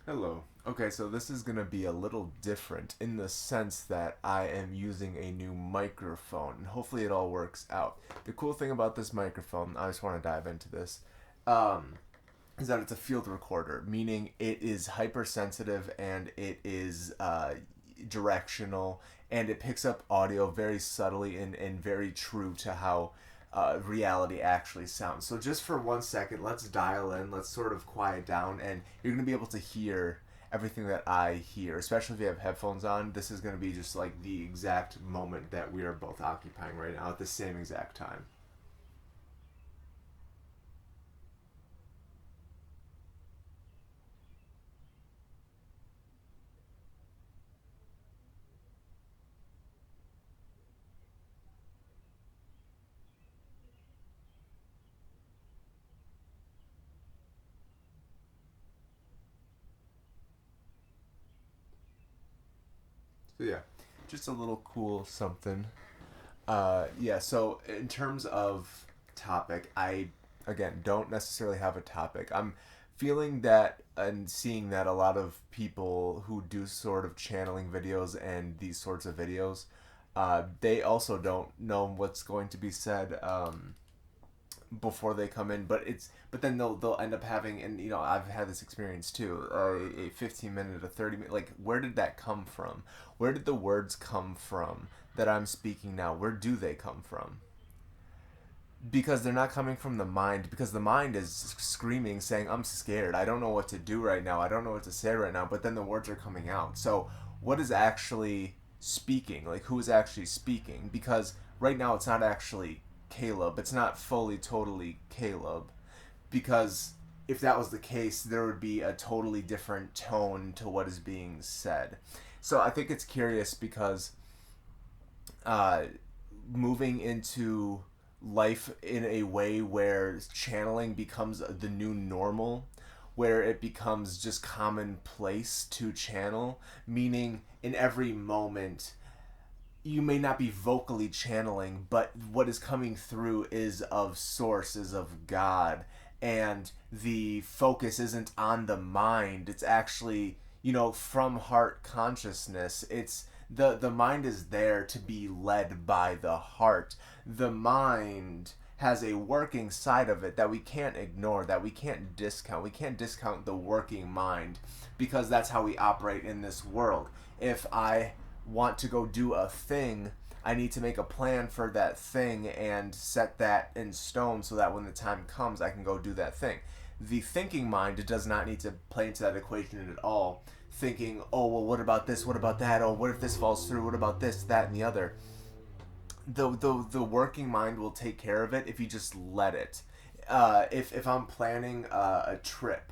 Hello. Okay, so this is going to be a little different in the sense that I am using a new microphone, and hopefully it all works out. The cool thing about this microphone, I just want to dive into this, um, is that it's a field recorder, meaning it is hypersensitive and it is directional, and it picks up audio very subtly and very true to how reality actually sounds. So just for 1 second, let's dial in, let's sort of quiet down, and you're going to be able to hear everything that I hear, especially if you have headphones on. This is going to be just like the exact moment that we are both occupying right now at the same exact time. So yeah, just a little cool something. Yeah, so in terms of topic, I again don't necessarily have a topic. I'm feeling that and seeing that a lot of people who do sort of channeling videos and these sorts of videos, they also don't know what's going to be said. Before they come in, but then they'll end up having, and I've had this experience too, a 15 minute, a 30 minute, like where did that come from? Where did the words come from that I'm speaking now? Where do they come from? Because they're not coming from the mind, because the mind is screaming saying I'm scared, I don't know what to do right now, I don't know what to say right now, but then the words are coming out. So what is actually speaking? Like, who is actually speaking? Because right now it's not actually Caleb, it's not fully totally Caleb, because if that was the case there would be a totally different tone to what is being said. So I think it's curious because uh, moving into life in a way where channeling becomes the new normal, where it becomes just commonplace to channel, meaning in every moment you may not be vocally channeling, but what is coming through is of source, is of God. And the focus isn't on the mind. It's actually, from heart consciousness. It's the mind is there to be led by the heart. The mind has a working side of it that we can't ignore, that we can't discount. We can't discount the working mind because that's how we operate in this world. If I want to go do a thing, I need to make a plan for that thing and set that in stone so that when the time comes, I can go do that thing. The thinking mind does not need to play into that equation at all. Thinking, oh, well, what about this? What about that? Oh, what if this falls through? What about this, that, and the other? The working mind will take care of it if you just let it. If I'm planning a trip,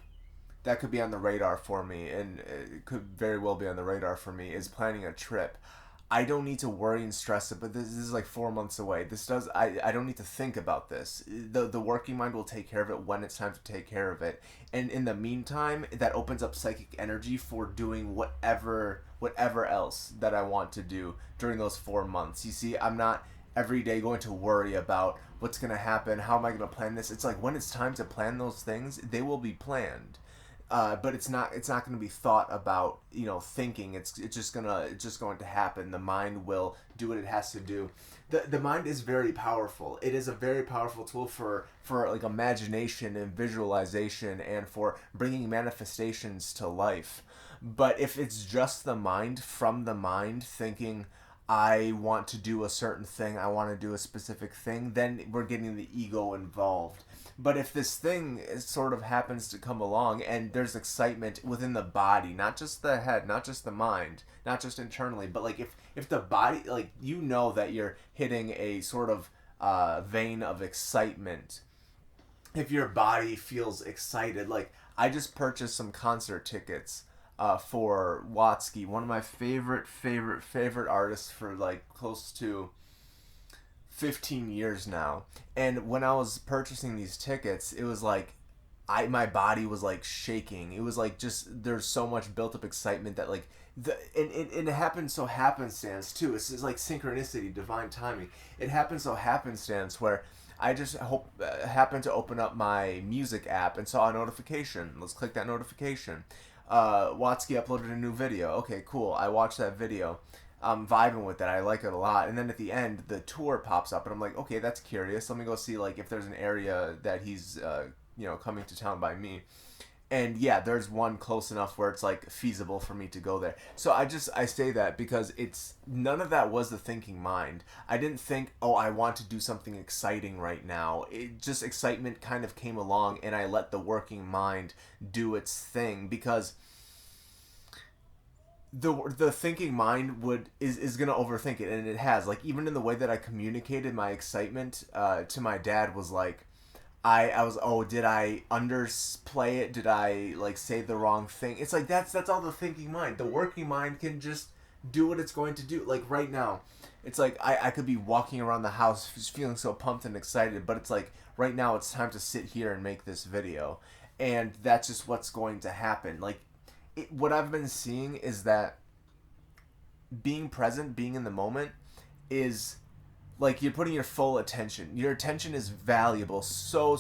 that could be on the radar for me, and it could very well be on the radar for me, is planning a trip. I don't need to worry and stress it, but this is like 4 months away. I don't need to think about this. The working mind will take care of it when it's time to take care of it. And in the meantime, that opens up psychic energy for doing whatever else that I want to do during those 4 months. You see, I'm not every day going to worry about what's going to happen, how am I going to plan this. It's like when it's time to plan those things, they will be planned. But it's not going to be thought about, thinking. It's just going to happen. The mind will do what it has to do. The mind is very powerful. It is a very powerful tool for like imagination and visualization and for bringing manifestations to life. But if it's just the mind, from the mind thinking, I want to do a certain thing, I want to do a specific thing, then we're getting the ego involved. But if this thing sort of happens to come along and there's excitement within the body, not just the head, not just the mind, not just internally, but like if the body, like, that you're hitting a sort of vein of excitement, if your body feels excited, like I just purchased some concert tickets for Watsky, one of my favorite artists for like close to 15 years now. And when I was purchasing these tickets, it was like my body was like shaking. It was like just there's so much built up excitement that like and it happened so happenstance too. It's like synchronicity, divine timing. It happened so happenstance where I just happened to open up my music app and saw a notification. Let's click that notification. Watsky uploaded a new video. Okay, cool. I watched that video. I'm vibing with it. I like it a lot. And then at the end, the tour pops up, and I'm like, okay, that's curious. Let me go see like if there's an area that he's coming to town by me. And yeah, there's one close enough where it's like feasible for me to go there. So I say that because it's none of that was the thinking mind. I didn't think, oh, I want to do something exciting right now. It just excitement kind of came along, and I let the working mind do its thing because the thinking mind is gonna overthink it, and it has. Like even in the way that I communicated my excitement to my dad was like, I was, oh, did I underplay it? Did I like say the wrong thing? It's like that's all the thinking mind. The working mind can just do what it's going to do. Like right now, it's like I could be walking around the house just feeling so pumped and excited, but it's like right now it's time to sit here and make this video, and that's just what's going to happen. Like what I've been seeing is that being present, being in the moment, is like you're putting your full attention. Your attention is valuable, so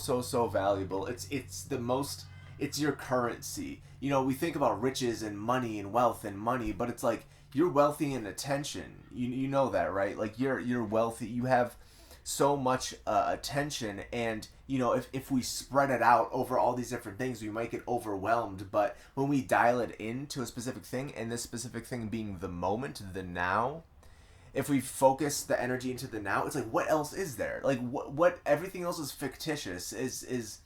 valuable. It's your currency. You know, we think about riches and money and wealth and money, but it's like you're wealthy in attention. You know that, right? Like you're wealthy. You have so much attention, and you know if we spread it out over all these different things, we might get overwhelmed. But when we dial it into a specific thing, and this specific thing being the moment, the now, if we focus the energy into the now, it's like what else is there? Like what everything else is fictitious. Is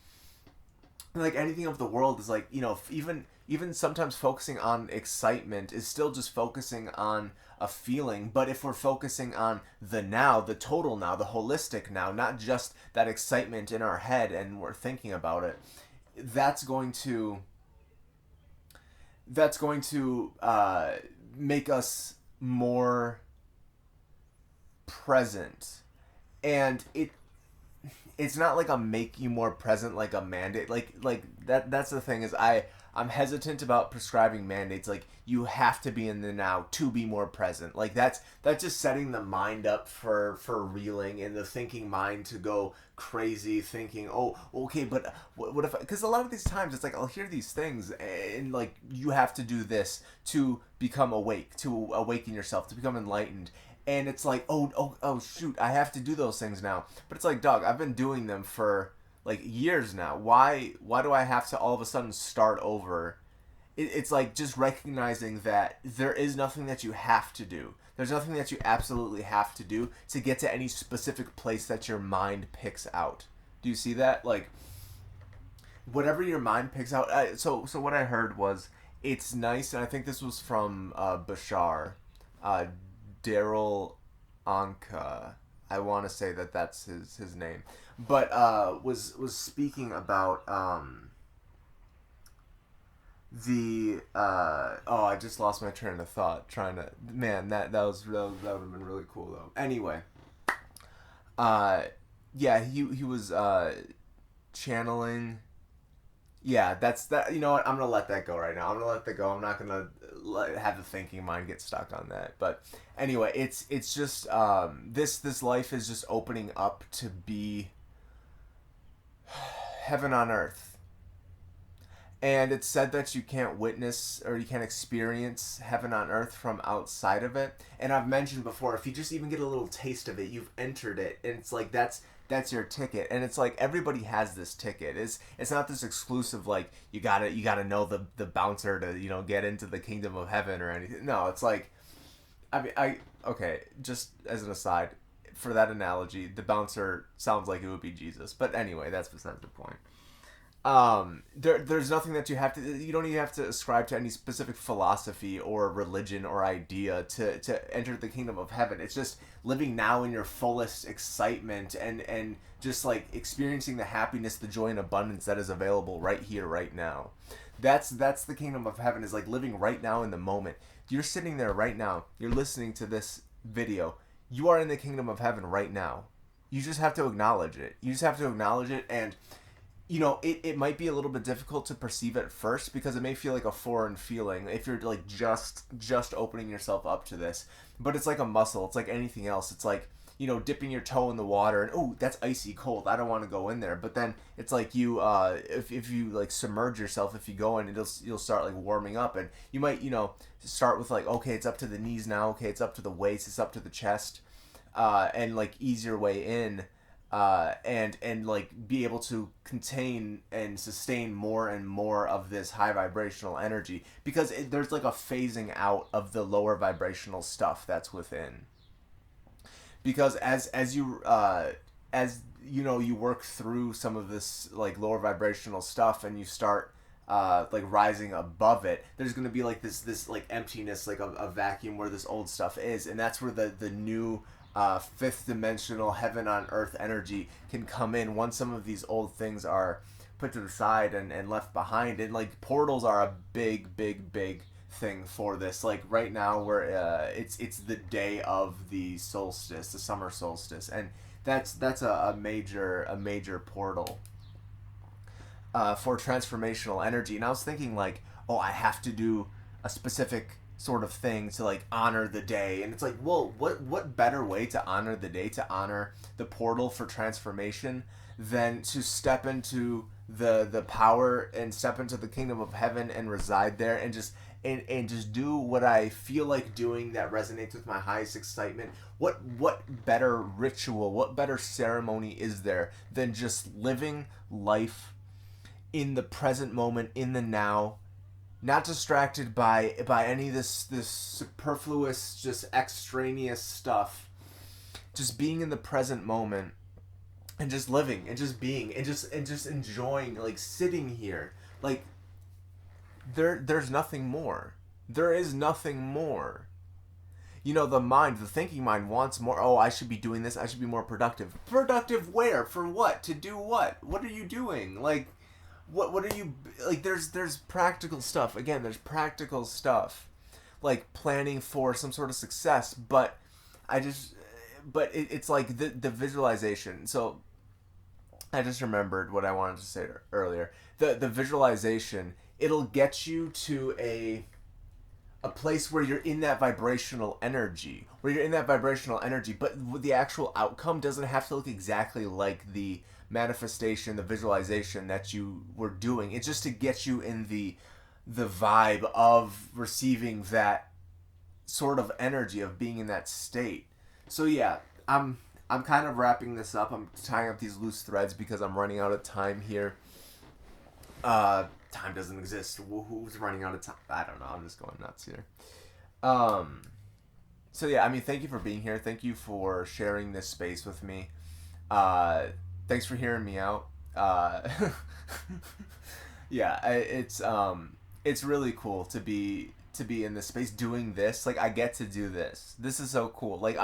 like anything of the world is like, you know, even sometimes focusing on excitement is still just focusing on a feeling. But if we're focusing on the now, the total now, the holistic now, not just that excitement in our head and we're thinking about it, that's going to make us more present. And it's not like I'm make you more present like a mandate. Like that's the thing is I'm hesitant about prescribing mandates. Like you have to be in the now to be more present. Like that's just setting the mind up for reeling, and the thinking mind to go crazy thinking, oh, okay, but what if, because a lot of these times it's like I'll hear these things and like you have to do this to become awake, to awaken yourself, to become enlightened. And it's like, oh, shoot, I have to do those things now. But it's like, dog, I've been doing them for like years now. Why do I have to all of a sudden start over? It's like just recognizing that there is nothing that you have to do. There's nothing that you absolutely have to do to get to any specific place that your mind picks out. Do you see that? Like, whatever your mind picks out. So what I heard was, it's nice, and I think this was from Bashar. Daryl Anka, I want to say that's his name, but was speaking about I just lost my train of thought trying to, man, that would have been really cool though. Anyway, yeah, he was channeling. Yeah, that's that. You know what? I'm gonna let that go right now. I'm gonna let that go. I'm not gonna have the thinking mind get stuck on that. But anyway, it's just this life is just opening up to be heaven on earth. And it's said that you can't witness or you can't experience heaven on earth from outside of it. And I've mentioned before, if you just even get a little taste of it, you've entered it, and it's like that's your ticket. And it's like everybody has this ticket. It's not this exclusive like you gotta know the bouncer to, you know, get into the kingdom of heaven or anything. No, it's like, I mean, okay, just as an aside, for that analogy, the bouncer sounds like it would be Jesus. But anyway, that's beside the point. There's nothing that you don't even have to ascribe to any specific philosophy or religion or idea to enter the kingdom of heaven. It's just living now in your fullest excitement and just like experiencing the happiness, the joy and abundance that is available right here, right now. That's the kingdom of heaven, is like living right now in the moment. You're sitting there right now. You're listening to this video. You are in the kingdom of heaven right now. You just have to acknowledge it. And you know, it might be a little bit difficult to perceive at first because it may feel like a foreign feeling if you're like just opening yourself up to this. But it's like a muscle. It's like anything else. It's like dipping your toe in the water and, oh, that's icy cold, I don't want to go in there. But then it's like you if you like submerge yourself, if you go in, you'll start like warming up, and you might start with like, okay, it's up to the knees now, okay, it's up to the waist, it's up to the chest, and like ease your way in, and like be able to contain and sustain more and more of this high vibrational energy, because there's like a phasing out of the lower vibrational stuff that's within. Because as you work through some of this like lower vibrational stuff, and you start like rising above it, there's going to be like this like emptiness, like a vacuum where this old stuff is, and that's where the new fifth dimensional heaven on earth energy can come in once some of these old things are put to the side and left behind. And like portals are a big thing for this. Like right now, where it's the day of the solstice, the summer solstice, and that's a major portal for transformational energy. And I was thinking like, oh, I have to do a specific sort of thing to like honor the day. And it's like, well, what better way to honor the day, to honor the portal for transformation, than to step into the power and step into the kingdom of heaven and reside there, and just do what I feel like doing that resonates with my highest excitement. What better ritual, what better ceremony is there than just living life in the present moment, in the now, not distracted by any of this superfluous, just extraneous stuff, just being in the present moment, and just living and just being and just enjoying, like sitting here. Like there's nothing more. There is nothing more. The thinking mind wants more. Oh, I should be doing this, I should be more productive. Productive where? For what? To do what? What are you doing? Like what are you like? There's practical stuff. Again, there's practical stuff like planning for some sort of success, but it's like the visualization. So I just remembered what I wanted to say earlier. The visualization, it'll get you to a place where you're in that vibrational energy, but the actual outcome doesn't have to look exactly like the manifestation, the visualization that you were doing. It's just to get you in the vibe of receiving that sort of energy, of being in that state. So yeah, I'm kind of wrapping this up. I'm tying up these loose threads because I'm running out of time here. Time doesn't exist. Who's running out of time? I don't know. I'm just going nuts here. So yeah, I mean, thank you for being here. Thank you for sharing this space with me. Thanks for hearing me out. Yeah, it's really cool to be in this space doing this. Like I get to do this. This is so cool. Like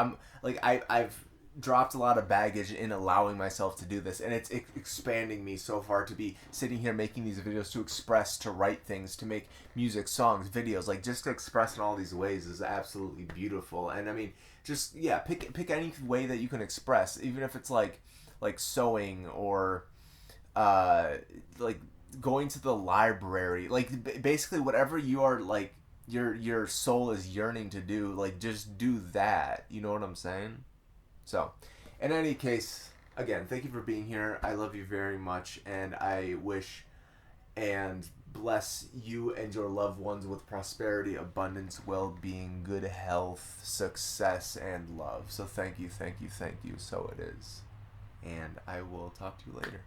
I've dropped a lot of baggage in allowing myself to do this, and it's expanding me so far to be sitting here making these videos, to express, to write things, to make music, songs, videos. Like just to express in all these ways is absolutely beautiful. And I mean, just yeah, pick any way that you can express, even if it's like sewing, or like going to the library, like basically whatever you are, like your soul is yearning to do, like just do that. You know what I'm saying? So, in any case, again, thank you for being here. I love you very much, and I wish and bless you and your loved ones with prosperity, abundance, well-being, good health, success, and love. So thank you. So it is. And I will talk to you later.